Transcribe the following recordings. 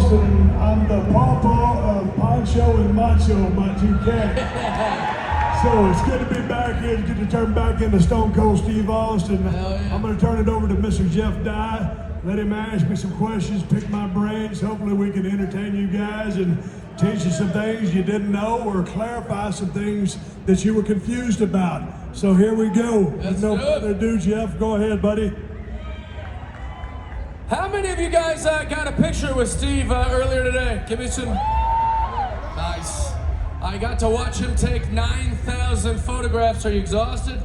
Austin. I'm the pawpaw of Poncho and Macho, my two cats. So it's good to be back here. It's good to turn back into Stone Cold Steve Austin. Yeah. I'm going to turn it over to Mr. Jeff Dye. Let him ask me some questions, pick my brains. Hopefully we can entertain you guys and teach you some things you didn't know or clarify some things that you were confused about. So here we go. Let's no do it. further ado, Jeff, go ahead, buddy. How many of you guys got a picture with Steve earlier today? Give me some. Nice. I got to watch him take 9,000 photographs. Are you exhausted?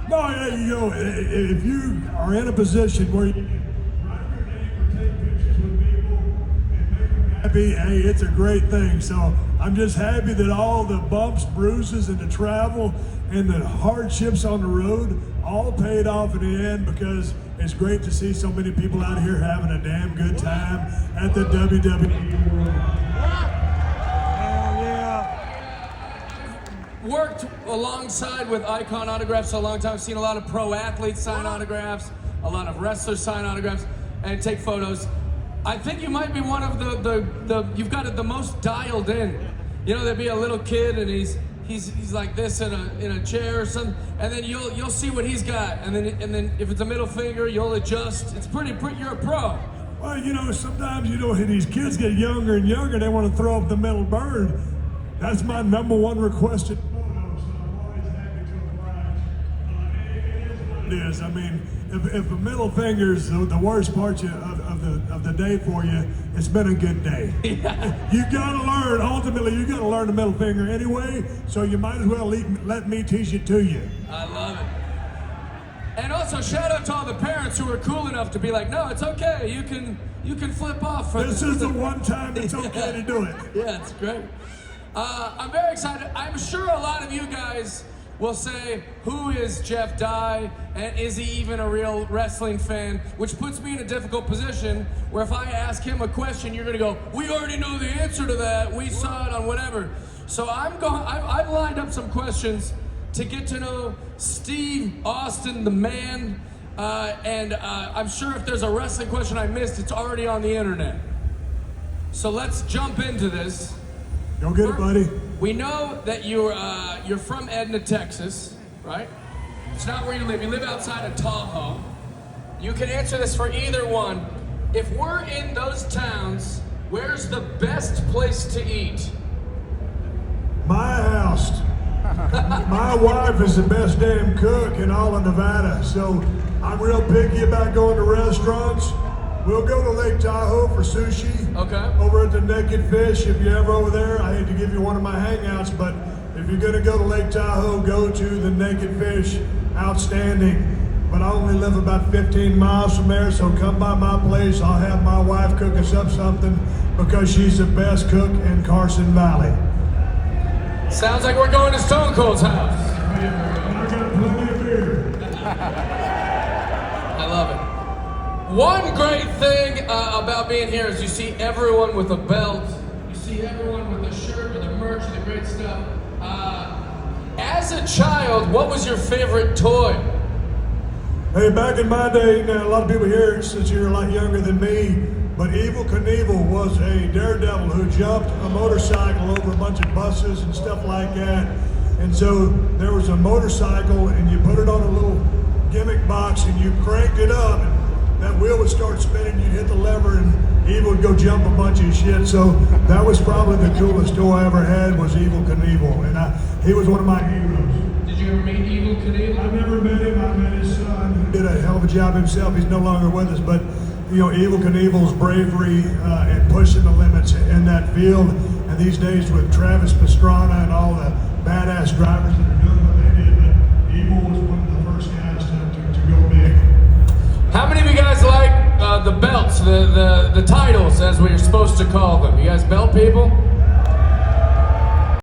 No, yeah, you know, if you are in a position where you can write your name or take pictures with people and make them happy, hey, it's a great thing. So I'm just happy that all the bumps, bruises, and the travel and the hardships on the road all paid off in the end, because it's great to see so many people out here having a damn good time at the WWE World. Worked alongside with Icon Autographs for a long time. Seen a lot of pro athletes sign autographs, a lot of wrestlers sign autographs, and take photos. I think you might be one of the you've got it the most dialed in. You know, there'd be a little kid and he's like this in a chair or something, and then you'll see what he's got, and then if it's a middle finger, you'll adjust. It's pretty. You're a pro. Well, you know, sometimes, you know, these kids get younger and younger, they want to throw up the middle bird. That's my #1 requested photo, so I'm always happy to oblige. It is what it is. I mean, if a middle finger's the worst part of the day for you, it's been a good day. Yeah. You gotta learn, ultimately, you gotta learn the middle finger anyway, so you might as well let me teach it to you. I love it. And also, shout out to all the parents who are cool enough to be like, no, it's okay. You can flip off. This is the one time it's okay to do it. Yeah, it's great. I'm very excited. I'm sure a lot of you guys will say, who is Jeff Dye, and is he even a real wrestling fan? Which puts me in a difficult position where if I ask him a question, you're gonna go, we already know the answer to that. We saw it on whatever. So I've lined up some questions to get to know Steve Austin, the man, and I'm sure if there's a wrestling question I missed, it's already on the internet. So let's jump into this. Go get it, buddy. We know that you're from Edna, Texas, right? It's not where you live. You live outside of Tahoe. You can answer this for either one. If we're in those towns, where's the best place to eat? My house. My wife is the best damn cook in all of Nevada, so I'm real picky about going to restaurants. We'll go to Lake Tahoe for sushi. Okay. Over at the Naked Fish, if you're ever over there. I hate to give you one of my hangouts, but if you're gonna go to Lake Tahoe, go to the Naked Fish. Outstanding. But I only live about 15 miles from there, so come by my place. I'll have my wife cook us up something, because she's the best cook in Carson Valley. Sounds like we're going to Stone Cold's house. And I got plenty of beer. I love it. One great thing about being here is you see everyone with a belt. You see everyone with a shirt, with a merch, and the great stuff. As a child, what was your favorite toy? Hey, back in my day, now a lot of people here, since you're a lot younger than me, but Evel Knievel was a daredevil who jumped a motorcycle over a bunch of buses and stuff like that. And so there was a motorcycle, and you put it on a little gimmick box, and you cranked it up, and that wheel would start spinning. You'd hit the lever, and Evel would go jump a bunch of shit. So that was probably the coolest toy I ever had, was Evel Knievel, and he was one of my heroes. Did you ever meet Evel Knievel? I've never met him. I met his son, who did a hell of a job himself. He's no longer with us, but you know, Evel Knievel's bravery and pushing the limits in that field, and these days with Travis Pastrana and all the badass drivers that are doing what they did, but Evel was one of the first guys to go big. How many of you guys like the belts, the titles, as we're supposed to call them? You guys belt people?